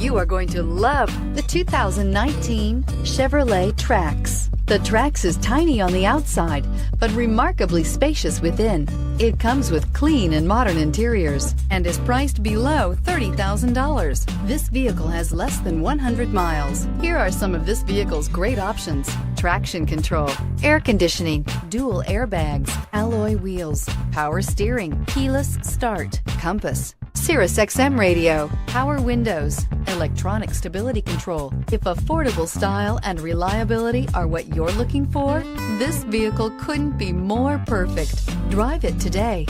You are going to love the 2019 Chevrolet Trax. The Trax is tiny on the outside, but remarkably spacious within. It comes with clean and modern interiors and is priced below $30,000. This vehicle has less than 100 miles. Here are some of this vehicle's great options: traction control, air conditioning, dual airbags, alloy wheels, power steering, keyless start, compass, Sirius XM radio, power windows, electronic stability control. If affordable style and reliability are what you're looking for, this vehicle couldn't be more perfect. Drive it today.